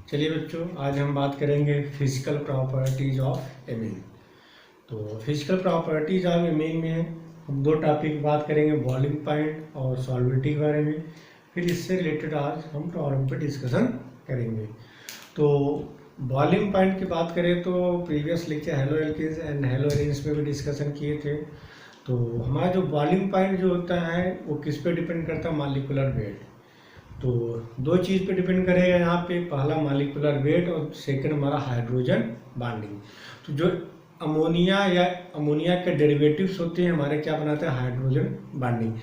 चलिए बच्चों, आज हम बात करेंगे फिजिकल प्रॉपर्टीज ऑफ एमीन। तो फिजिकल प्रॉपर्टीज ऑफ एमीन में हम दो टॉपिक बात करेंगे, बॉइलिंग पॉइंट और सॉल्बिलिटी के बारे में। फिर इससे रिलेटेड आज हम प्रॉब्लम पे डिस्कशन करेंगे। तो बॉइलिंग पॉइंट की बात करें तो previous lecture haloalkanes and haloarenes में भी डिस्कशन किए थे। तो हमारा जो बॉइलिंग पॉइंट जो होता है वो किस पे डिपेंड करता है? Molecular weight. तो दो चीज़ पे डिपेंड करेगा यहाँ पे, पहला मॉलिक्यूलर वेट और सेकंड हमारा हाइड्रोजन बॉन्डिंग। तो जो अमोनिया के डेरिवेटिव्स होते हैं हमारे क्या बनाते हैं? Hydrogen bonding.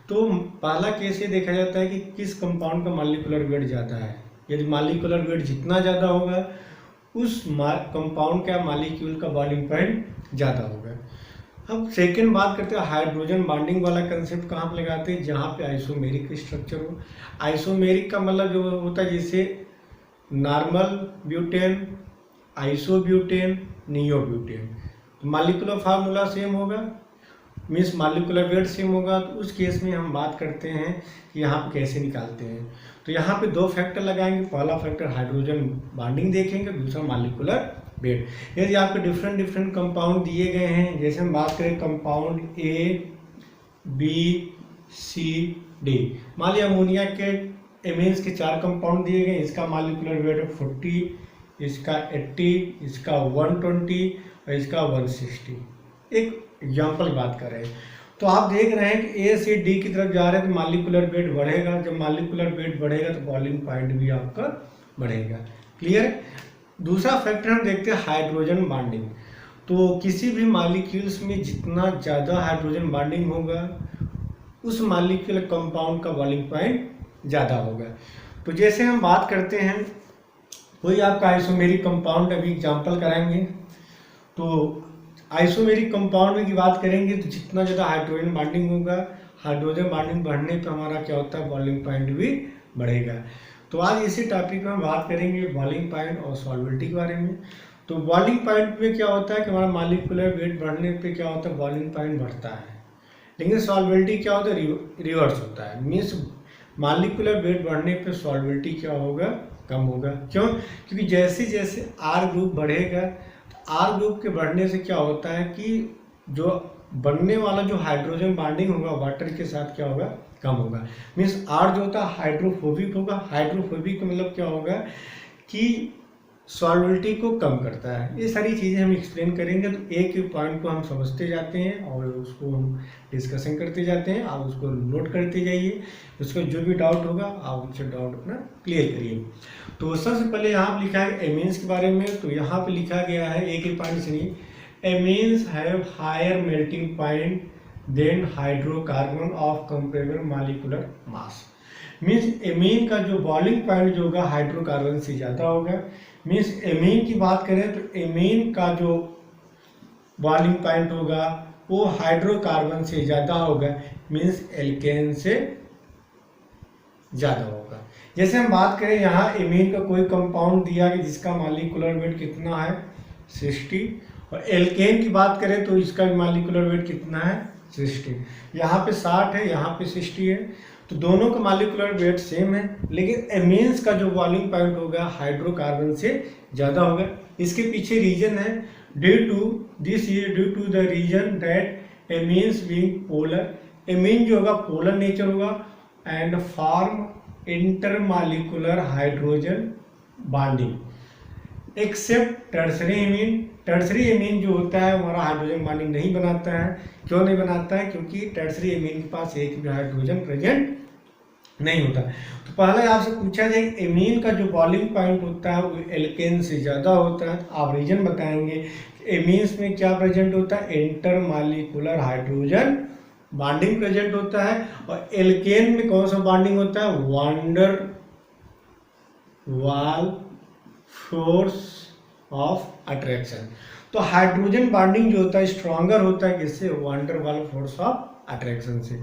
तो पहला केस ये देखा जाता है कि किस कंपाउंड का मॉलिक्यूलर वेट ज़्यादा है। यदि मॉलिक्यूलर वेट जितना ज़्यादा होगा उस कंपाउंड का मॉलिक्यूल का बॉइलिंग पॉइंट ज़्यादा होगा। अब सेकंड बात करते हैं हाइड्रोजन बॉन्डिंग वाला कंसेप्ट कहाँ पे लगाते हैं? जहाँ पे आइसोमेरिक स्ट्रक्चर हो। आइसोमेरिक का मतलब जो होता है जैसे नॉर्मल ब्यूटेन, आइसोब्यूटेन, नियोब्यूटेन। तो मॉलिक्यूलर फार्मूला सेम होगा, मीन्स मॉलिक्यूलर वेट सेम होगा। तो उस केस में हम बात करते हैं कि यहाँ पे कैसे निकालते हैं। तो यहाँ पे दो फैक्टर लगाएंगे, पहला फैक्टर हाइड्रोजन बॉन्डिंग देखेंगे, दूसरा मॉलिक्यूलर वेट। यदि आपको डिफरेंट कंपाउंड दिए गए हैं, जैसे हम बात करें compound A B C D, मान लिया अमोनिया के एमीन्स के 4 कंपाउंड दिए गए, इसका मॉलिक्यूलर वेट है 40, इसका 80, इसका 120 और इसका 160। एक एग्जाम्पल बात कर रहे हैं। तो आप देख रहे हैं कि ए से डी की तरफ जा रहे हैं तो मॉलिक्यूलर वेट बढ़ेगा। जब मॉलिक्यूलर वेट बढ़ेगा तो बॉइलिंग पॉइंट भी आपका बढ़ेगा। क्लियर? दूसरा फैक्टर हम देखते हैं हाइड्रोजन बॉन्डिंग। तो किसी भी मॉलिक्यूल्स में जितना ज़्यादा हाइड्रोजन बॉन्डिंग होगा उस मॉलिक्यूलर कंपाउंड का बॉइलिंग पॉइंट ज़्यादा होगा। तो जैसे हम बात करते हैं, कोई आपका आइसोमेरिक कंपाउंड अभी एग्जांपल कराएंगे। तो आइसोमेरिक कंपाउंड की बात करेंगे तो जितना ज़्यादा हाइड्रोजन बॉन्डिंग होगा, हाइड्रोजन बॉन्डिंग बढ़ने पर हमारा क्या होता है? बॉइलिंग पॉइंट भी बढ़ेगा। तो आज इसी टॉपिक में हम बात करेंगे बॉइलिंग पॉइंट और सॉल्बिलिटी के बारे में। तो बॉइलिंग पॉइंट में क्या होता है कि हमारा मॉलिक्यूलर वेट बढ़ने पे क्या होता है? बॉइलिंग पॉइंट बढ़ता है। लेकिन सॉल्बिलिटी क्या होता है? रिवर्स होता है। मीन्स मॉलिक्यूलर वेट बढ़ने पे सॉल्बिलिटी क्या होगा? कम होगा। क्यों? क्योंकि जैसे जैसे आर ग्रुप बढ़ेगा तो आर ग्रुप के बढ़ने से क्या होता है कि जो बनने वाला जो हाइड्रोजन बॉन्डिंग होगा वाटर के साथ क्या होगा? कम होगा। मीन्स आर जो होता है हाइड्रोफोबिक होगा। हाइड्रोफोबिक का मतलब क्या होगा कि सॉल्बिलिटी को कम करता है। ये सारी चीज़ें हम एक्सप्लेन करेंगे। तो एक एक पॉइंट को हम समझते जाते हैं और उसको हम डिस्कशन करते जाते हैं। आप उसको नोट करते जाइए, उसका जो भी डाउट होगा आप उनसे डाउट अपना क्लियर करिए। तो सबसे पहले यहाँ पर लिखा है एमीन्स के बारे में। तो यहाँ पर लिखा गया है, एक एक पॉइंट सुनिए। Amines have higher melting point than hydrocarbon of comparable molecular mass. Means amine का जो बॉइलिंग पॉइंट जो होगा हाइड्रोकार्बन से ज़्यादा होगा। मीन्स एमीन की बात करें तो एमीन का जो बॉइलिंग पॉइंट होगा वो हाइड्रोकार्बन से ज़्यादा होगा, मीन्स एल्केन से ज़्यादा होगा। जैसे हम बात करें यहाँ एमीन का कोई कंपाउंड दिया कि जिसका मॉलिक्यूलर वेट कितना है? 60। और एल्केन की बात करें तो इसका मॉलिक्यूलर वेट कितना है? 60। यहाँ पे 60 है, यहाँ पे 60 है। तो दोनों का मॉलिक्यूलर वेट सेम है, लेकिन एमीन्स का जो बॉइलिंग पॉइंट होगा हाइड्रोकार्बन से ज़्यादा होगा। इसके पीछे रीजन है due to the reason that amines being polar. Amine जो होगा पोलर नेचर होगा and form intermolecular hydrogen bonding except tertiary amine. Tertiary amine जो होता है हमारा हाइड्रोजन बॉन्डिंग नहीं बनाता है। क्यों नहीं बनाता है? क्योंकि टर्सरी एमीन के पास एक भी हाइड्रोजन प्रेजेंट नहीं होता। तो पहले आपसे पूछा जाए एमीन का जो बॉइलिंग पॉइंट होता है वो एल्केन से ज़्यादा होता है। तो आप रीजन बताएंगे एमीन्स में क्या प्रेजेंट होता है? इंटरमॉलिक्यूलर हाइड्रोजन बॉन्डिंग प्रेजेंट होता है। और एल्केन में कौन सा बॉन्डिंग होता है? वांडर वाल फोर्स ऑफ अट्रैक्शन। तो हाइड्रोजन बॉन्डिंग जो होता है स्ट्रॉन्गर होता है किससे? वांडर वाल फोर्स ऑफ अट्रैक्शन से।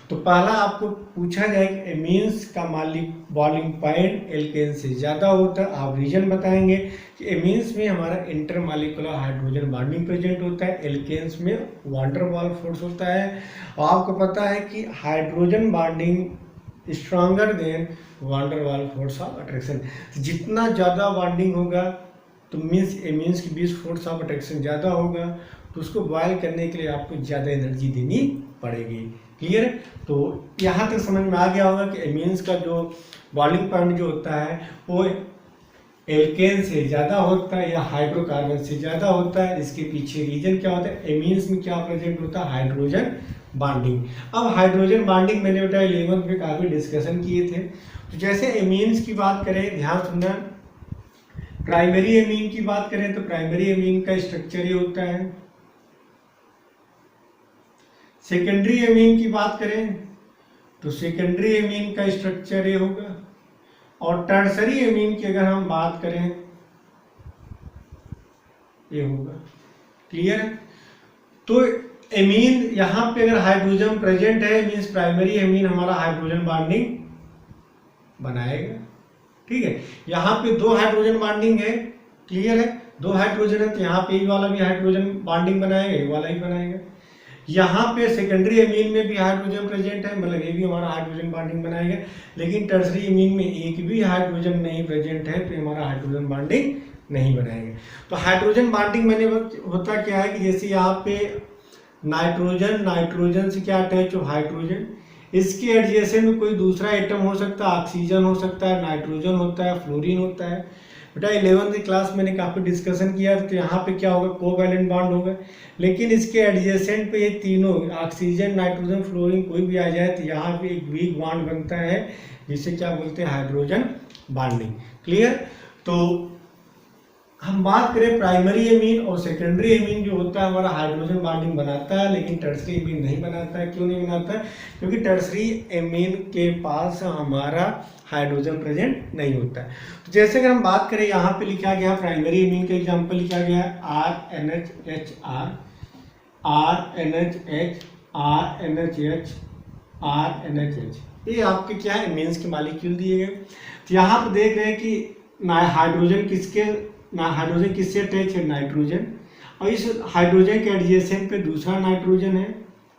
तो पहला आपको पूछा जाए कि एमीन्स का बॉइलिंग पॉइंट एल्केन से ज़्यादा होता है, आप रीजन बताएंगे कि एमीन्स में हमारा इंटरमॉलिक्यूलर हाइड्रोजन बॉन्डिंग प्रेजेंट होता है, एल्केन्स में वांडर वाल फोर्स होता है। और आपको पता है कि hydrogen bonding stronger than wander वाल फोर्स ऑफ अट्रैक्शन। जितना ज़्यादा बॉन्डिंग होगा तो मीन्स एमीन्स के बीच फोर्स ऑफ अट्रैक्शन ज़्यादा होगा, तो उसको बॉयल करने के लिए आपको ज़्यादा एनर्जी देनी पड़ेगी। क्लियर? तो यहाँ तक समझ में आ गया होगा कि एमीन्स का जो बॉइलिंग पॉइंट जो होता है वो एल्केन से ज़्यादा होता है या हाइड्रोकार्बन से ज़्यादा होता है। इसके पीछे रीजन क्या होता है? एमीन्स में क्या प्रेजेंट होता है? Hydrogen bonding. अब हाइड्रोजन बॉन्डिंग मैंने बेटा 11th में काफ़ी डिस्कशन किए थे। तो जैसे एमीन्स की बात करें, ध्यान सुनना, प्राइमरी एमीन की बात करें तो प्राइमरी एमीन का स्ट्रक्चर ये होता है। सेकेंडरी एमीन की बात करें तो सेकेंडरी एमीन का स्ट्रक्चर ये होगा, और टर्सरी एमीन की अगर हम बात करें ये होगा। क्लियर है? तो एमीन यहाँ पे अगर हाइड्रोजन प्रेजेंट है मीन्स प्राइमरी एमीन हमारा हाइड्रोजन बॉन्डिंग बनाएगा। ठीक है? यहाँ पे दो हाइड्रोजन बॉन्डिंग है। क्लियर है? दो हाइड्रोजन है तो यहाँ पे ये वाला भी हाइड्रोजन बॉन्डिंग बनाएगा, ये वाला ही बनाएगा। यहाँ पे सेकेंडरी एमीन में भी हाइड्रोजन प्रेजेंट है, मतलब ये भी हमारा हाइड्रोजन बॉन्डिंग बनाएगा। लेकिन टर्सरी एमीन में एक भी हाइड्रोजन नहीं प्रेजेंट है तो हमारा हाइड्रोजन बॉन्डिंग नहीं बनाएगा। तो हाइड्रोजन बॉन्डिंग मैंने होता क्या है कि जैसे यहाँ पे नाइट्रोजन से क्या अटैच हो? हाइड्रोजन। इसके एडजेसेंट में कोई दूसरा एटम हो सकता है, ऑक्सीजन हो सकता है, नाइट्रोजन होता है, फ्लोरीन होता है। बेटा 11th क्लास मैंने काफ़ी डिस्कशन किया तो यहाँ पे क्या होगा? कोवैलेंट बॉन्ड होगा। लेकिन इसके एडजेसेंट पे ये तीनों ऑक्सीजन, नाइट्रोजन, फ्लोरीन कोई भी आ जाए तो यहाँ पे एक वीक बॉन्ड बनता है जिसे क्या बोलते हैं? Hydrogen bonding. क्लियर? तो हम बात करें प्राइमरी एमीन और सेकेंडरी एमीन जो होता है हमारा हाइड्रोजन बॉन्डिंग बनाता है, लेकिन टर्सरी एमीन नहीं बनाता है। क्यों नहीं बनाता है? क्योंकि टर्सरी एमीन के पास हमारा हाइड्रोजन प्रेजेंट नहीं होता है। तो जैसे अगर हम बात करें यहाँ पे लिखा गया प्राइमरी एमीन का एग्जांपल लिखा गया है RNHHR, RNHH, RNHH, RNHH। ये आपके क्या है? एमीन्स के मॉलिक्यूल दिए गए। तो यहाँ पे देख रहे हैं कि हाइड्रोजन किससे अटैच है? नाइट्रोजन। और इस हाइड्रोजन के एडजेसेंट पे दूसरा नाइट्रोजन है,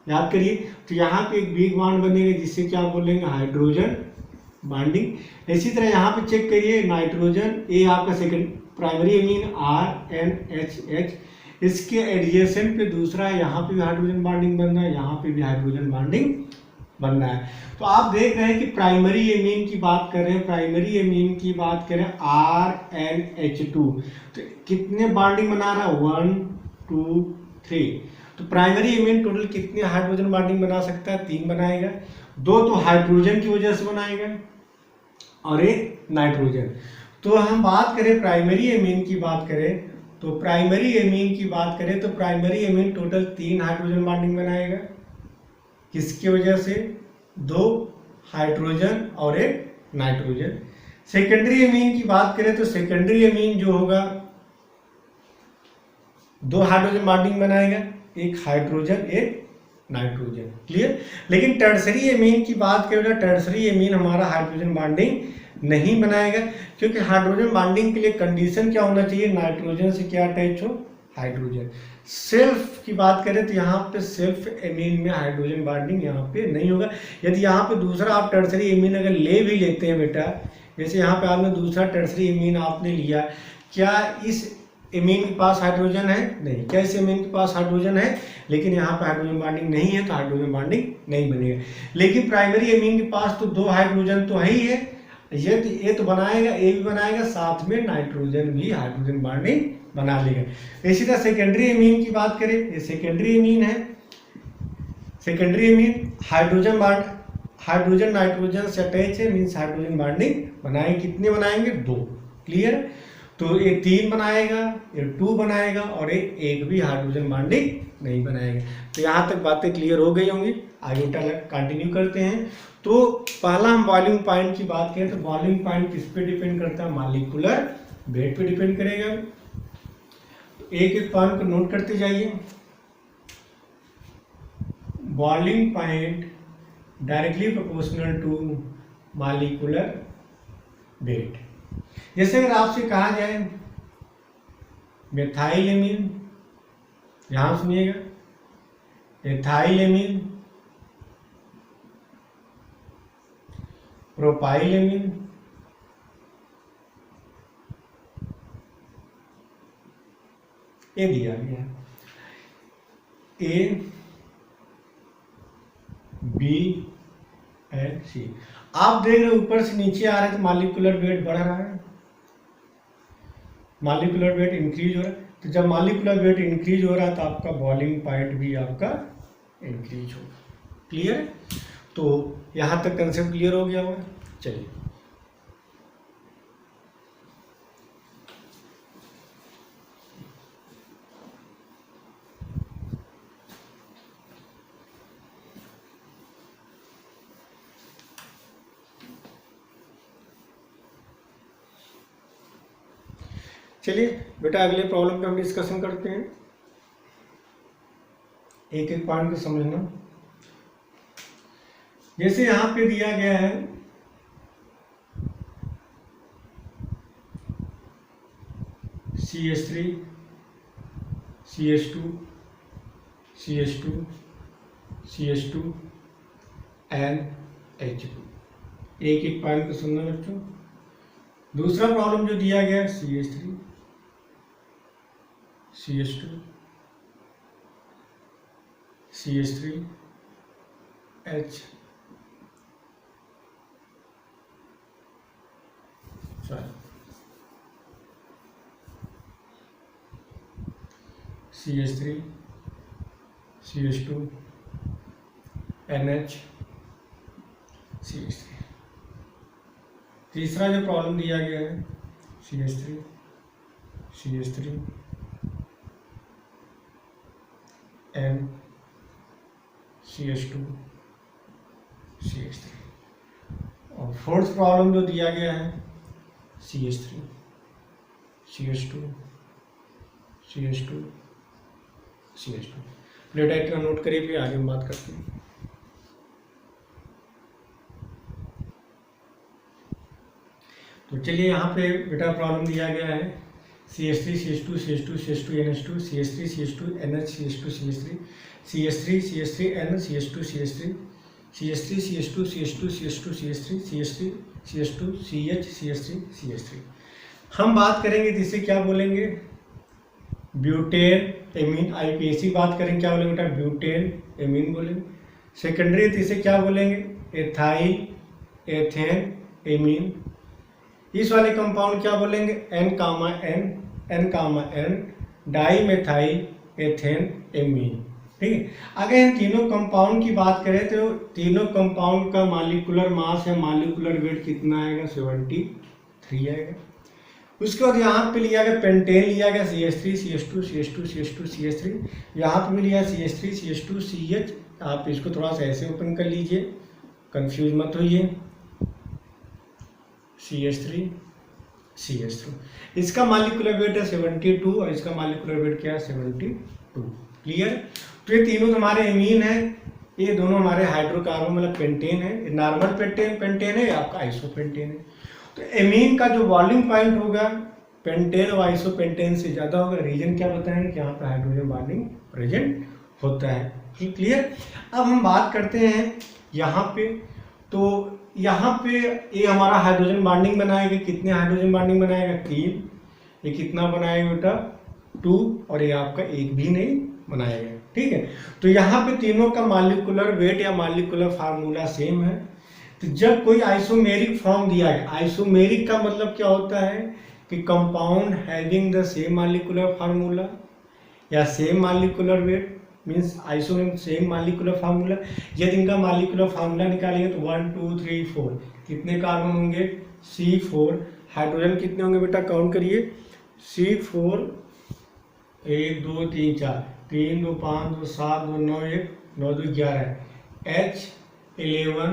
याद करिए। तो यहाँ पे एक वीक बॉन्ड बनेगा जिससे क्या बोलेंगे? Hydrogen bonding. इसी तरह यहाँ पे चेक करिए नाइट्रोजन, ये आपका सेकंड प्राइमरी एमीन RNHH, इसके एडजेसेंट पे दूसरा है, यहाँ पे भी हाइड्रोजन बॉन्डिंग बनना है, यहाँ पे भी हाइड्रोजन बॉन्डिंग बनना है। तो आप देख रहे हैं कि प्राइमरी एमीन की बात करें, प्राइमरी एमीन की बात करें RNH2 तो कितने बॉन्डिंग बना रहा है? 1 2 3। तो प्राइमरी एमीन टोटल कितने हाइड्रोजन बॉन्डिंग बना सकता है? 3 बनाएगा। 2 तो हाइड्रोजन की वजह से बनाएगा और एक नाइट्रोजन। तो हम बात करें प्राइमरी एमीन की बात करें तो प्राइमरी एमीन की बात करें तो primary amine total 3 hydrogen bonding बनाएगा। किसकी वजह से? 2 हाइड्रोजन और एक नाइट्रोजन। सेकेंडरी एमीन की बात करें तो सेकेंडरी एमीन जो होगा 2 हाइड्रोजन बॉन्डिंग बनाएगा, एक हाइड्रोजन एक नाइट्रोजन। क्लियर? लेकिन टर्सरी एमीन की बात करें तो टर्सरी एमीन हमारा हाइड्रोजन बॉन्डिंग नहीं बनाएगा, क्योंकि हाइड्रोजन बॉन्डिंग के लिए कंडीशन क्या होना चाहिए? नाइट्रोजन से क्या अटैच हो? हाइड्रोजन। सेल्फ की बात करें तो यहाँ पे सेल्फ एमीन में हाइड्रोजन बॉन्डिंग यहाँ पे नहीं होगा। यदि यहाँ पे दूसरा आप टर्सरी एमीन अगर ले भी लेते हैं बेटा, जैसे यहाँ पे आपने दूसरा टर्सरी एमीन आपने लिया, क्या इस एमीन के पास हाइड्रोजन है? नहीं। क्या इस एमीन के पास हाइड्रोजन है? लेकिन यहाँ पे हाइड्रोजन बॉन्डिंग नहीं है तो हाइड्रोजन बॉन्डिंग नहीं बनेगा। लेकिन प्राइमरी एमीन के पास तो 2 हाइड्रोजन तो है ही है, ये तो बनाएगा, ए भी बनाएगा, साथ में नाइट्रोजन भी हाइड्रोजन बॉन्डिंग बना लेगा। इसी तरह सेकेंडरी एमीन की बात करें, ये सेकेंडरी एमीन है। सेकेंडरी एमीन हाइड्रोजन नाइट्रोजन से अटैच है मीन्स हाइड्रोजन बॉन्डिंग बनाएंगे। कितने बनाएंगे? 2। क्लियर? तो ये 3 बनाएगा, ये 2 बनाएगा और एक भी हाइड्रोजन बॉन्डिंग नहीं बनाएगा। तो यहाँ तक बातें क्लियर हो गई होंगी। आगे कंटिन्यू करते हैं। तो पहला हम बॉइलिंग पॉइंट की बात करें तो बॉइलिंग पॉइंट किस पे डिपेंड करता है? मॉलिक्यूलर वेट पे डिपेंड करेगा। तो एक एक पॉइंट को नोट करते जाइए। Boiling point directly proportional to molecular weight. जैसे अगर आपसे कहा जाए मेथाइलेमीन, ध्यान सुनिएगा, एथाइलेमीन प्रोपाइल एमीन, ये दिया गया है ए बी एंड सी। आप देख रहे हो ऊपर से नीचे आ रहा है तो मॉलिक्यूलर वेट बढ़ रहा है, मॉलिक्यूलर वेट इंक्रीज हो रहा है। तो जब मॉलिक्यूलर वेट इंक्रीज हो रहा है तो आपका बॉइलिंग पॉइंट भी आपका इंक्रीज होगा। क्लियर है? तो यहाँ तक कंसेप्ट क्लियर हो गया होगा। चलिए चलिए बेटा अगले प्रॉब्लम पे हम डिस्कशन करते हैं। एक एक पॉइंट को समझना। जैसे यहां पे दिया गया है CH3 CH2 CH2 CH2 NH2। एक एक पॉइंट को सुनना बच्चों। दूसरा प्रॉब्लम जो दिया गया है CH3 CH2 CH3 H CH3 CH2 NH CH3। तीसरा जो प्रॉब्लम दिया गया है CH3 CH3 N CH2 CH3। और फोर्थ प्रॉब्लम जो दिया गया है CH3 CH2 CH2 CH2। Plate item note करिए, फिर आगे हम बात करते हैं। तो चलिए यहाँ पे बेटा प्रॉब्लम दिया गया है CH3 CH2 CH2 CH2 NH2 CH3 CH2 NH CH2 CH3 CH3 CH3 N CH2 CH3 CH3 CH2 CH2 CH2 CH3 CH3 CH2 CH CH3 CH3। हम बात करेंगे तो इसे क्या बोलेंगे, ब्यूटेन एमीन। IPAC बात करेंगे क्या बोलेंगे बेटा, ब्यूटेन एमीन बोलेंगे। सेकेंडरी तो इसे क्या बोलेंगे, एथाइल एथेन एमीन। इस वाले कंपाउंड क्या बोलेंगे, N, dimethyl ethane amine. ठीक है। अगर इन तीनों कंपाउंड की बात करें तो तीनों कंपाउंड का मॉलिक्यूलर मास या मॉलिक्यूलर वेट कितना आएगा, 73 आएगा। उसके बाद यहाँ पे लिया गया पेंटेन, लिया गया CH3 CH2 CH2 CH2 CH3। यहाँ पे भी लिया CH3 CH2 CH। आप इसको थोड़ा सा ऐसे ओपन कर लीजिए, कंफ्यूज मत होइए। CH3 CH3 इसका मॉलिक्यूलर वेट है 72 और इसका मॉलिक्यूलर वेट क्या है, 72। क्लियर? तो ये तीनों हमारे एमीन है, ये दोनों हमारे हाइड्रोकार्बन मतलब पेंटेन है। नॉर्मल पेंटेन है, आपका आइसोपेंटेन है। तो एमीन का जो बॉइलिंग पॉइंट होगा पेंटेन और आइसोपेंटेन से ज़्यादा होगा। रीजन क्या बताएंगे कि यहाँ पे हाइड्रोजन बॉन्डिंग प्रेजेंट होता है। क्लियर? अब हम बात करते हैं यहाँ पे। तो यहाँ पे ये हमारा हाइड्रोजन बॉन्डिंग बनाएगा, कितने हाइड्रोजन बॉन्डिंग बनाएगा, 3। ये कितना बनाएगा बेटा, 2। और ये आपका एक भी नहीं बनाएगा। ठीक है। तो यहाँ पे तीनों का मॉलिक्यूलर वेट या मॉलिक्यूलर फार्मूला सेम है। तो जब कोई आइसोमेरिक फॉर्म दिया है, आइसोमेरिक का मतलब क्या होता है कि compound having the same molecular formula या same molecular weight, means isomeric same molecular formula. यदि इनका मॉलिक्यूलर फार्मूला निकालेंगे तो 1 2 3 4 कितने कार्बन होंगे, C4। हाइड्रोजन कितने होंगे बेटा, काउंट करिए। C4 1 2 3 4, 3 2 5 2 7 2 9 1 9 2 11, H11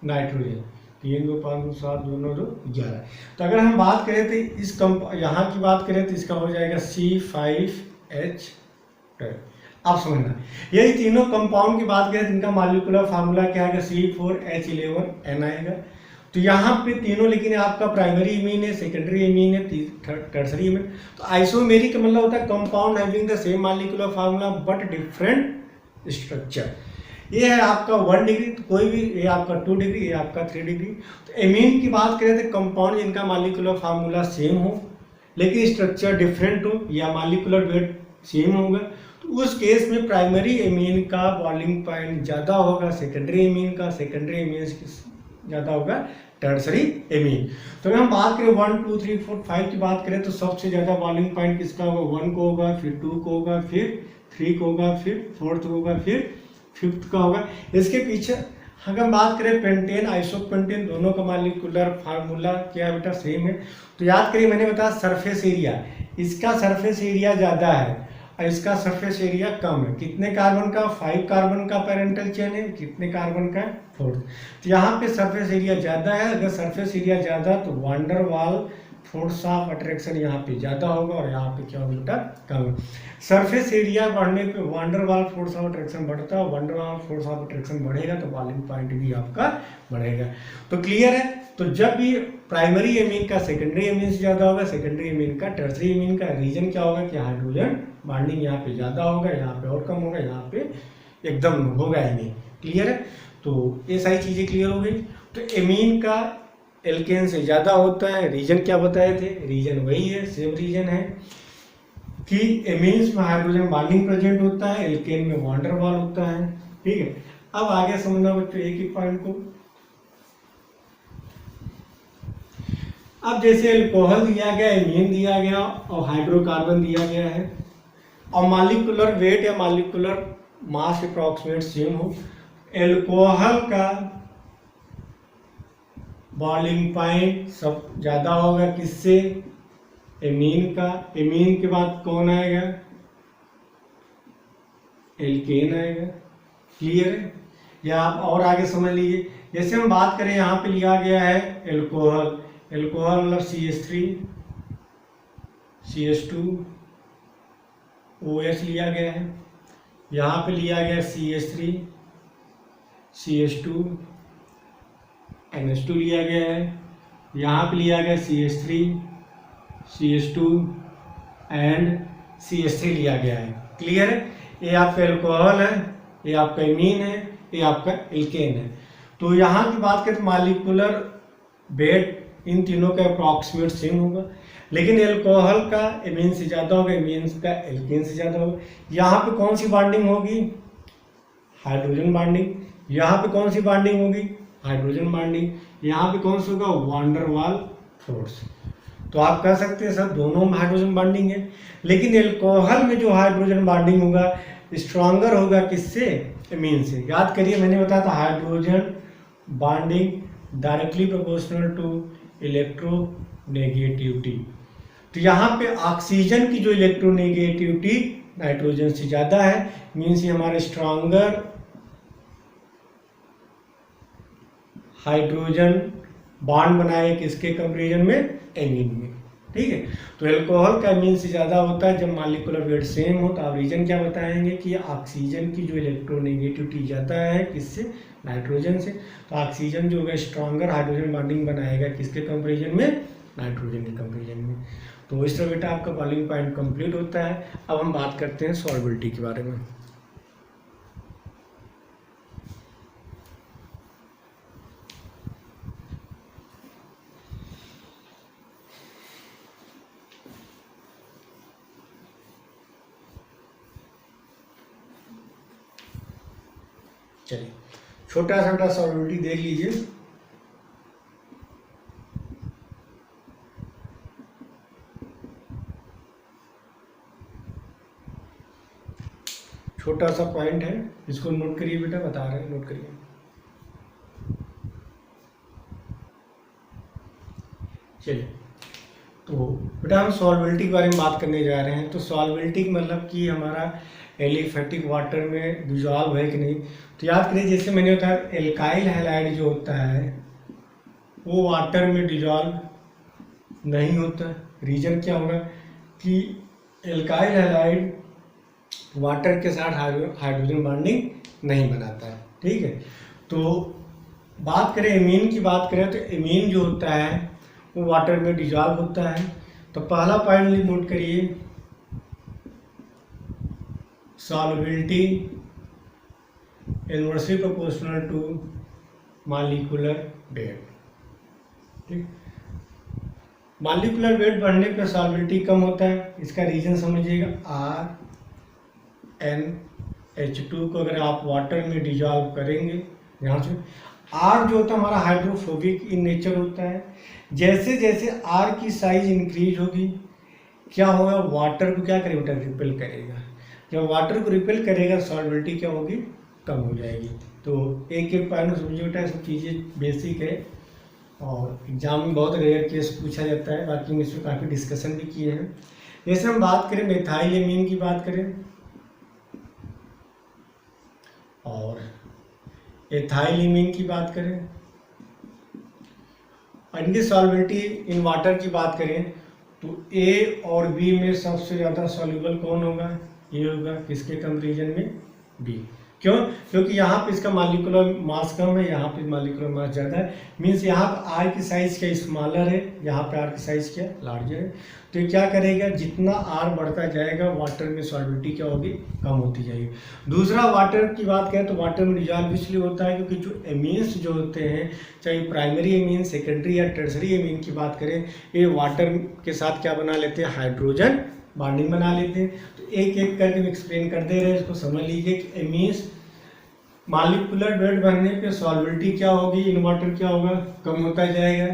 nitrogen, 3 2 5 2 7 2 9 2 11। तो अगर हम बात करें तो इस यहाँ की बात करें तो इसका हो जाएगा C5H12। आप समझना, यही तीनों कंपाउंड की बात करें तो इनका मॉलिक्यूलर फार्मूला क्या आएगा, C4H11N आएगा। तो यहाँ पे तीनों लेकिन आपका प्राइमरी इमीन है, सेकेंडरी इमीन है, टर्सरी इमीन। तो आइसोमेरिक का मतलब होता है compound having the same molecular formula but different structure. ये है आपका 1 डिग्री, तो कोई भी, ये आपका 2 डिग्री, ये आपका 3 डिग्री। तो एमीन की बात करें तो कंपाउंड जिनका मॉलिक्यूलर फार्मूला सेम हो लेकिन स्ट्रक्चर डिफरेंट हो या मॉलिक्यूलर वेट सेम होगा, तो उस केस में प्राइमरी एमीन का बॉइलिंग पॉइंट ज़्यादा होगा सेकेंडरी एमीन का, सेकेंडरी एमीन ज़्यादा होगा टर्सरी एमीन। तो अगर हम बात करें 1 2 3 4 5 की बात करें तो सबसे ज़्यादा बॉइलिंग पॉइंट किसका होगा, 1 को होगा, फिर 2 को होगा, फिर 3 को होगा, फिर 4th को होगा, फिर 5th का होगा। इसके पीछे अगर हम बात करें पेंटेन आइसोपेंटेन, दोनों का मॉलिक्यूलर फार्मूला क्या है बेटा, सेम है। तो याद करिए मैंने बताया सरफेस एरिया, इसका सरफेस एरिया ज़्यादा है और इसका सरफेस एरिया कम है। कितने कार्बन का, 5 कार्बन का पेरेंटल चेन है, कितने कार्बन का, 4th। तो यहाँ पे सरफेस एरिया ज़्यादा है, अगर सरफेस एरिया ज़्यादा तो वांडर वाल फोर्स ऑफ अट्रैक्शन यहाँ पे ज़्यादा होगा और यहाँ पे क्या होगा, कम है। सरफेस एरिया बढ़ने पे वांडर वाल फोर्स ऑफ अट्रैक्शन बढ़ता है, वांडर वाल फोर्स ऑफ अट्रैक्शन बढ़ेगा तो बॉइलिंग पॉइंट भी आपका बढ़ेगा। तो क्लियर है। तो जब भी प्राइमरी एमीन का सेकेंडरी एमीन से ज़्यादा होगा, सेकेंडरी एमीन का टर्सरी एमीन का, रीजन क्या होगा कि हाइड्रोजन बॉन्डिंग यहाँ पे ज़्यादा होगा, यहाँ पे और कम होगा, यहाँ पे एकदम होगा ही नहीं। क्लियर है। तो ये सारी चीज़ें क्लियर हो गई। तो एमीन का एल्केन से ज़्यादा होता है, रीजन क्या बताए थे, रीजन वही है, सेम रीजन है कि एमीन्स में हाइड्रोजन बॉन्डिंग प्रेजेंट होता है, एल्केन में वांडर वाल होता है। ठीक है। अब आगे समझना बच्चों एक ही पॉइंट को। अब जैसे अल्कोहल दिया गया, एमीन दिया गया और हाइड्रोकार्बन दिया गया है और मॉलिक्यूलर वेट या मॉलिक्यूलर मास अप्रॉक्सीमेट सेम हो, अल्कोहल का बॉइलिंग पॉइंट सब ज़्यादा होगा किससे, एमीन का। एमीन के बाद कौन आएगा, एल्केन आएगा। क्लियर है। या आप और आगे समझ लीजिए, जैसे हम बात करें यहाँ पे लिया गया है एल्कोहल, एल्कोहल मतलब CH3 CH2 OH लिया गया है, यहाँ पे लिया गया CH3 CH2 NH2 लिया गया है, यहाँ पे लिया गया CH3 CH2 एंड CH3 लिया गया है। क्लियर है। ये आपका एल्कोहल है, ये आपका एमीन है, ये आपका एल्केन है। तो यहाँ की बात करें तो मॉलिक्यूलर वेट इन तीनों का अप्रॉक्सीमेट सेम होगा, लेकिन एल्कोहल का एमीन से ज़्यादा होगा, एमीन का एल्केन से ज़्यादा होगा। यहाँ पे कौन सी बॉन्डिंग होगी, हाइड्रोजन बॉन्डिंग। यहाँ पे कौन सी बॉन्डिंग होगी, हाइड्रोजन बॉन्डिंग। यहाँ पे कौन सा होगा, वांडर वाल फोर्स। तो आप कह सकते हैं सर दोनों में हाइड्रोजन बॉन्डिंग है, लेकिन एल्कोहल में जो हाइड्रोजन बॉन्डिंग होगा स्ट्रॉन्गर होगा किससे, एमीन से। याद करिए मैंने बताया था hydrogen bonding directly proportional to electronegativity. तो यहाँ पे ऑक्सीजन की जो इलेक्ट्रोनेगेटिविटी नाइट्रोजन से ज़्यादा है, मीन्स ये हमारे स्ट्रॉन्गर हाइड्रोजन बॉन्ड बनाए किसके कंपेरिजन में, एमीन में। ठीक है। तो एल्कोहल का एमीन से ज़्यादा होता है जब मॉलिक्यूलर वेट सेम हो। तो आप रीजन क्या बताएंगे कि ऑक्सीजन की जो इलेक्ट्रोनेगेटिविटी ज़्यादा है किससे, नाइट्रोजन से। तो ऑक्सीजन जो है स्ट्रॉन्गर हाइड्रोजन बॉन्डिंग बनाएगा किसके कंपेरिजन में, नाइट्रोजन के कंपेरिजन में। तो इस तरह बेटा आपका बॉइलिंग पॉइंट कंप्लीट होता है। अब हम बात करते हैं सॉल्बिलिटी के बारे में। चलिए छोटा सा बेटा सॉल्बिलिटी देख लीजिए। छोटा सा पॉइंट है, इसको नोट करिए बेटा, बता रहे हैं, नोट करिए। चलिए तो बेटा हम सॉल्बिलिटी के बारे में बात करने जा रहे हैं। तो सॉल्बिलिटी मतलब कि हमारा एलिफेटिक वाटर में डिजॉल्व है कि नहीं। तो याद करिए जैसे मैंने बताया एल्काइल हैलाइड जो होता है वो वाटर में डिजॉल्व नहीं होता। रीजन क्या होगा कि एल्काइल हैलाइड वाटर के साथ हाइड्रोजन बॉन्डिंग नहीं बनाता है। ठीक है। तो बात करें एमीन की बात करें तो एमीन जो होता है वो वाटर में डिजॉल्व होता है। तो पहला पॉइंट नोट करिए, solubility inversely proportional to molecular weight. ठीक, मॉलिक्यूलर वेट बढ़ने पर सॉल्बिलिटी कम होता है। इसका रीजन समझिएगा, RnH2 को अगर आप वाटर में डिजॉल्व करेंगे, यहाँ से R जो होता है हमारा हाइड्रोफोबिक इन नेचर होता है। जैसे जैसे R की साइज इंक्रीज होगी, क्या होगा, वाटर को क्या करेगा, रिपेल करेगा। जब वाटर को रिपेल करेगा सॉल्बिलिटी क्या होगी, कम हो जाएगी। तो एक एक पॉइंट समझिए बेटा, सब चीज़ें बेसिक है और एग्जाम में बहुत रेयर केस पूछा जाता है। बाकी हम इसमें काफ़ी डिस्कशन भी किए हैं। जैसे हम बात करें मेथाइलेमीन की बात करें और एथाइलेमीन की बात करें, इनकी सॉल्बिलिटी इन वाटर की बात करें तो ए और बी में सबसे ज़्यादा सॉल्युबल कौन होगा, ये होगा। किसके कंपेरिजन में, बी। क्यों, क्योंकि यहाँ पे इसका मॉलिक्यूलर मास कम है, यहाँ पे मॉलिक्यूलर मास ज़्यादा है। मीन्स यहाँ पे आर की साइज़ क्या स्मॉलर है, यहाँ पे आर की साइज़ क्या लार्जर है। तो ये क्या करेगा, जितना आर बढ़ता जाएगा वाटर में सॉल्बिलिटी क्या होगी, कम होती जाएगी। दूसरा वाटर की बात करें तो वाटर में डिजॉल्व इसलिए होता है क्योंकि जो एमीन्स जो होते हैं, चाहे प्राइमरी एमीन, सेकेंडरी या टर्सरी एमीन की बात करें, ये वाटर के साथ क्या बना लेते हैं, हाइड्रोजन बॉन्डिंग बना लेते हैं। तो एक एक करके एक्सप्लेन कर दे रहे हैं, इसको समझ लीजिए कि एमीन्स मॉलिक्यूलर वेट बढ़ने पे सॉल्बिलिटी क्या होगी, इन वाटर क्या होगा, कम होता जाएगा।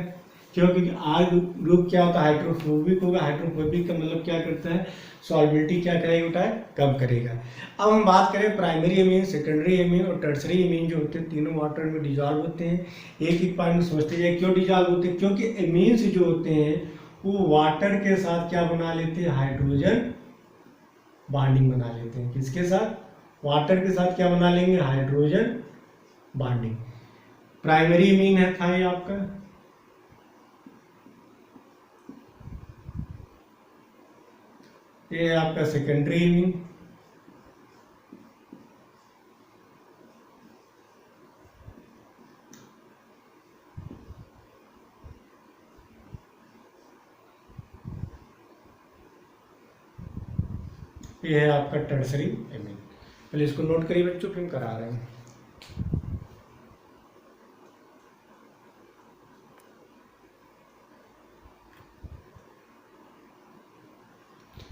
क्योंकि आर ग्रुप क्या होता है, हाइड्रोफोबिक होगा। हाइड्रोफोबिक का मतलब क्या करता है, सॉल्बिलिटी क्या करेगा बेटा, कम करेगा। अब हम बात करें प्राइमरी एमीन, सेकेंडरी एमीन और टर्सरी एमीन जो होते हैं, तीनों वाटर में डिजॉल्व होते हैं। एक एक पॉइंट समझते जाए क्यों डिजॉल्व होते हैं, क्योंकि एमीन्स जो होते हैं वो वाटर के साथ क्या बना लेते हैं, हाइड्रोजन बॉन्डिंग बना लेते हैं। किसके साथ, वाटर के साथ क्या बना लेंगे, हाइड्रोजन बॉन्डिंग। प्राइमरी एमीन है था ये आपका, ये है आपका सेकेंडरी एमीन, ये है आपका टर्सरी एमीन। पहले इसको नोट करिए बच्चों, फिर हम करा रहे हैं।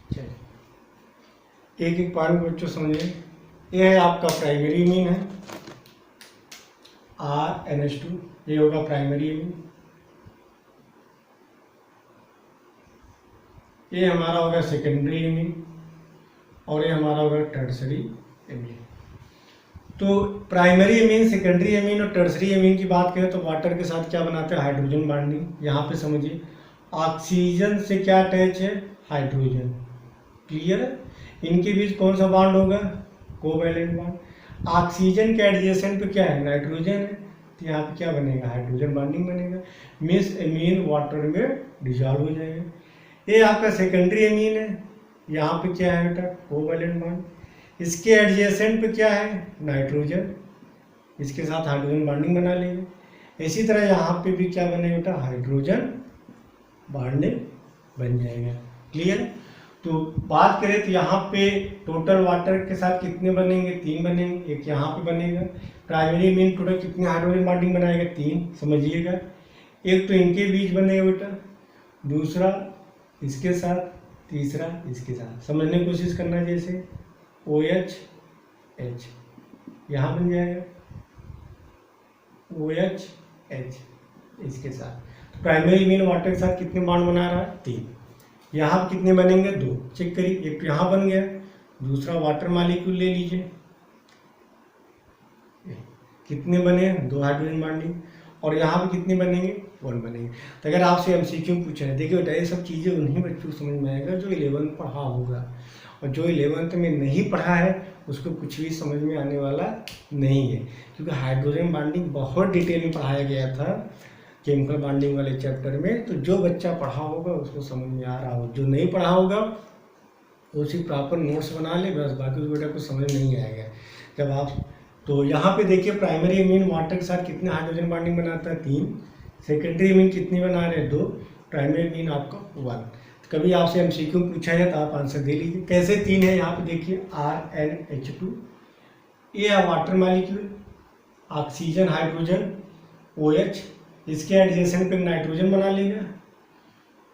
चलिए एक एक पॉइंट बच्चों समझिए। ये है आपका प्राइमरी एमीन है, RnH2, ये होगा प्राइमरी एमीन। ये हमारा होगा सेकेंडरी एमीन और ये हमारा होगा टर्सरी एमीन। तो प्राइमरी एमीन, सेकेंडरी एमीन और टर्सरी एमीन की बात करें तो वाटर के साथ क्या बनाते हैं, हाइड्रोजन बॉन्डिंग। यहाँ पे समझिए ऑक्सीजन से क्या अटैच है, हाइड्रोजन। क्लियर है, इनके बीच कौन सा बॉन्ड होगा, कोवैलेंट बॉन्ड। ऑक्सीजन के एडजेसेंट पे क्या है, नाइट्रोजन है, तो यहाँ पे क्या बनेगा, हाइड्रोजन बॉन्डिंग बनेगा। मीन्स एमीन वाटर में डिजॉल्व हो जाएगा। ये आपका सेकेंडरी एमीन है, यहाँ पे क्या है बेटा, कोवैलेंट बॉन्ड। इसके एडजेसेंट पे क्या है, नाइट्रोजन, इसके साथ हाइड्रोजन बॉन्डिंग बना लेंगे। इसी तरह यहाँ पे भी क्या बनेगा बेटा, हाइड्रोजन बॉन्डिंग बन जाएगा। क्लियर। तो बात करें तो यहाँ पे टोटल वाटर के साथ कितने बनेंगे, 3 बनेंगे। एक यहाँ पे बनेगा, प्राइमरी एमीन टोटल कितने हाइड्रोजन बॉन्डिंग बनाएगा, 3, समझिएगा। एक तो इनके बीच बनेगा बेटा, दूसरा इसके साथ, तीसरा इसके साथ। समझने की कोशिश करना, जैसे OH यहाँ बन जाएगा, OH इसके साथ। तो प्राइमरी एमीन वाटर के साथ कितने बॉन्ड बना रहा है, 3। यहाँ कितने बनेंगे, 2। चेक करिए, एक तो यहाँ बन गया, दूसरा वाटर मॉलिक्यूल ले लीजिए, कितने बने, 2 हाइड्रोजन बॉन्डिंग। और यहाँ पे कितने बनेंगे, 1 बनेंगे। तो अगर आपसे MCQ पूछे, देखिए बेटा ये सब चीज़ें उन्हीं बच्चों को समझ में आएगा जो 11th पढ़ा होगा, और जो 11th में नहीं पढ़ा है उसको कुछ भी समझ में आने वाला नहीं है। क्योंकि हाइड्रोजन बॉन्डिंग बहुत डिटेल में पढ़ाया गया था केमिकल बॉन्डिंग वाले चैप्टर में। तो जो बच्चा पढ़ा होगा उसको समझ में आ रहा हो, जो नहीं पढ़ा होगा वो सिर्फ प्रॉपर नोट्स बना ले बस, बाकी उस बेटा को समझ नहीं आएगा जब आप। तो यहाँ पे देखिए प्राइमरी एमीन वाटर के साथ कितने हाइड्रोजन बॉन्डिंग बनाता है, 3। सेकेंडरी एमीन कितनी बना रहे हैं, 2। प्राइमरी एमीन आपका 1। कभी आपसे MCQ पूछा जाए तो आप आंसर दे लीजिए। कैसे 3 है, यहाँ पे देखिए RnH2, ये है water molecule, oxygen hydrogen OH, इसके एडजेसेंट पे नाइट्रोजन बना लेगा।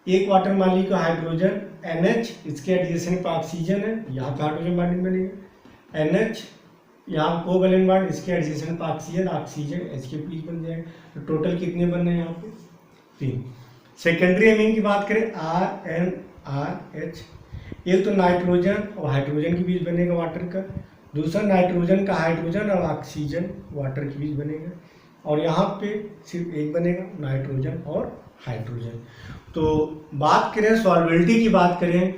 एक वाटर मॉलिक्यूल हाइड्रोजन NH, इसके एडजेसेंट पे ऑक्सीजन है, यहाँ पे हाइड्रोजन बॉन्डिंग बनेगा। NH यहाँ कोवैलेंट बॉन्ड, इसके एडजेसेंट पे ऑक्सीजन, ऑक्सीजन H के बीच बन जाएगा। तो टोटल कितने बन रहे हैं यहाँ पे? 3। सेकेंडरी एमीन की बात करें RNRH, एक तो नाइट्रोजन और हाइड्रोजन के बीच बनेगा वाटर का, दूसरा नाइट्रोजन का हाइड्रोजन और ऑक्सीजन वाटर के बीच बनेगा, और यहाँ पे सिर्फ एक बनेगा नाइट्रोजन और हाइड्रोजन। तो बात करें सॉल्बिलिटी की बात करें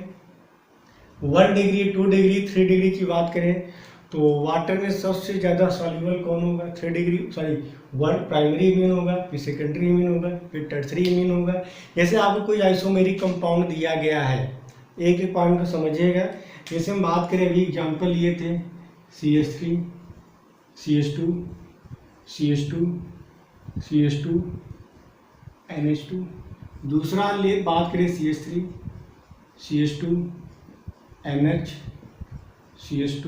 1 डिग्री 2 डिग्री 3 डिग्री की बात करें तो वाटर में सबसे ज़्यादा सॉल्युबल कौन होगा? 3 डिग्री 1 प्राइमरी इमीन होगा, फिर सेकेंडरी इमीन होगा, फिर टर्सरी इमीन होगा। जैसे आपको कोई आइसोमेरिक कंपाउंड दिया गया है, एक एक पॉइंट को समझिएगा। जैसे हम बात करें, अभी एग्जाम्पल लिए थे CH3 CH2 CH2 CH2 NH2, दूसरा ले बात करें CH3 CH2 NH CH2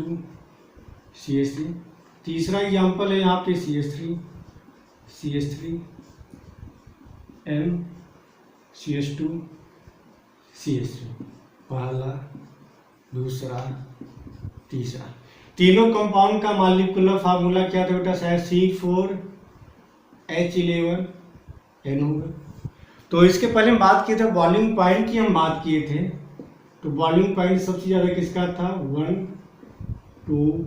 CH3, तीसरा एग्जाम्पल है यहाँ पे CH3 CH3 N CH2 CH3, पहला दूसरा तीसरा। तीनों कंपाउंड का मॉलिक्यूलर फार्मूला क्या था बेटा? शायद C4H11N होगा। तो इसके पहले हम बात किए थे बॉइलिंग पॉइंट की, हम बात किए थे। तो बॉइलिंग पॉइंट सबसे ज़्यादा किसका था? 1 2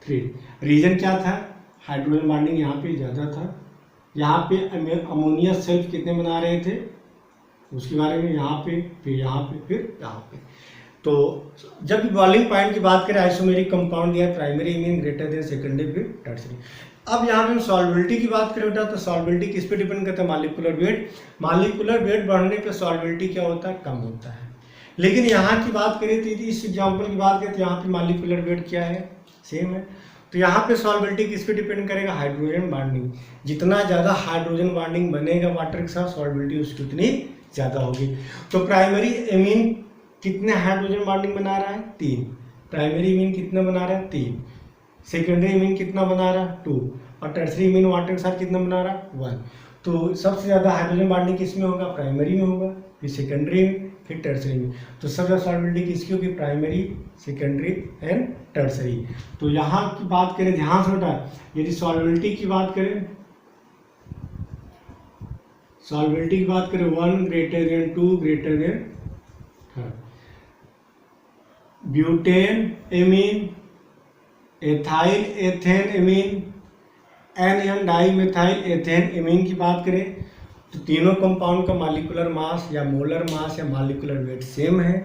3। रीजन क्या था? हाइड्रोजन बॉन्डिंग यहाँ पे ज़्यादा था। यहाँ पे अमोनिया सेल्फ कितने बना रहे थे उसके बारे में, यहाँ पे फिर यहाँ पे फिर यहाँ पे। तो जब भी बॉइलिंग पॉइंट की बात करें, आइसोमेरिक कंपाउंड या primary imine greater than secondary फिर टर्सरी। अब यहाँ पे हम सॉल्बिलिटी की बात करें बेटा, तो सॉल्बिलिटी किस पे डिपेंड करता है? Molecular weight. मॉलिक्यूलर वेट बढ़ने पे सॉल्बिलिटी क्या होता है? कम होता है। लेकिन यहाँ की बात करें तो इस एग्जाम्पल की बात करें तो यहाँ पे मॉलिक्यूलर वेट क्या है? सेम है। तो यहाँ पे सॉल्बिलिटी किस पे डिपेंड करेगा? Hydrogen bonding. जितना ज़्यादा हाइड्रोजन बॉन्डिंग बनेगा वाटर के साथ, सॉल्बिलिटी उसकी उतनी ज़्यादा होगी। तो प्राइमरी एमीन कितने हाइड्रोजन बॉन्डिंग बना रहा है? 3। प्राइमरी इमीन कितना बना रहा है? 3। सेकेंडरी इमीन कितना बना रहा है? 2। और टर्सरी इमीन वाटर के साथ कितना बना रहा है? 1। तो सबसे ज़्यादा हाइड्रोजन बॉन्डिंग किस में होगा? प्राइमरी में होगा, फिर सेकेंडरी में, फिर टर्सरी में। तो सबसे ज़्यादा सॉल्बिलिटी किसकी होगी? Primary, secondary and tertiary. तो यहाँ की बात करें, ध्यान से बेटा, यदि सॉल्बिलिटी की बात करें, सॉल्बिलिटी की बात करें 1 greater than 2 greater than 3, butane amine, ethyl ethane amine, N dimethyl ethane amine की बात करें तो तीनों कंपाउंड का मॉलिक्यूलर मास या मोलर मास या मॉलिक्यूलर वेट सेम है।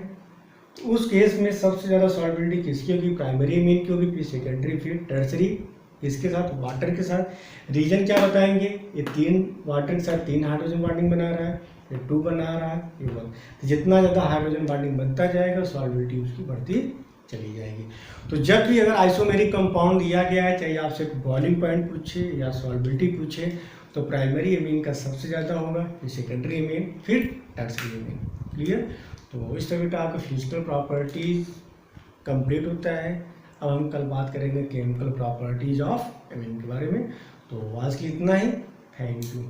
तो उस केस में सबसे ज़्यादा सॉल्बिलिटी किसकी होगी? प्राइमरी एमीन की होगी, फिर सेकेंडरी, फिर टर्सरी। इसके साथ वाटर के साथ रीजन क्या बताएंगे? ये 3 वाटर के साथ 3 हाइड्रोजन बॉन्डिंग बना रहा है, ये 2 बना रहा है, ये 1। तो जितना ज़्यादा हाइड्रोजन बॉन्डिंग बनता जाएगा सॉल्बिलिटी उसकी बढ़ती चली जाएगी। तो जब भी अगर आइसोमेरिक कंपाउंड दिया गया है, चाहे आपसे बॉइलिंग पॉइंट पूछे या सॉल्बिलिटी पूछे, तो प्राइमरी एमीन का सबसे ज़्यादा होगा, फिर सेकेंडरी एमीन, फिर टर्सरी एमीन। क्लियर? तो इस तरह का आपका फिजिकल प्रॉपर्टीज कंप्लीट होता है। अब हम कल बात करेंगे केमिकल प्रॉपर्टीज ऑफ एमीन के बारे में। तो आज के लिए इतना ही। Thank you.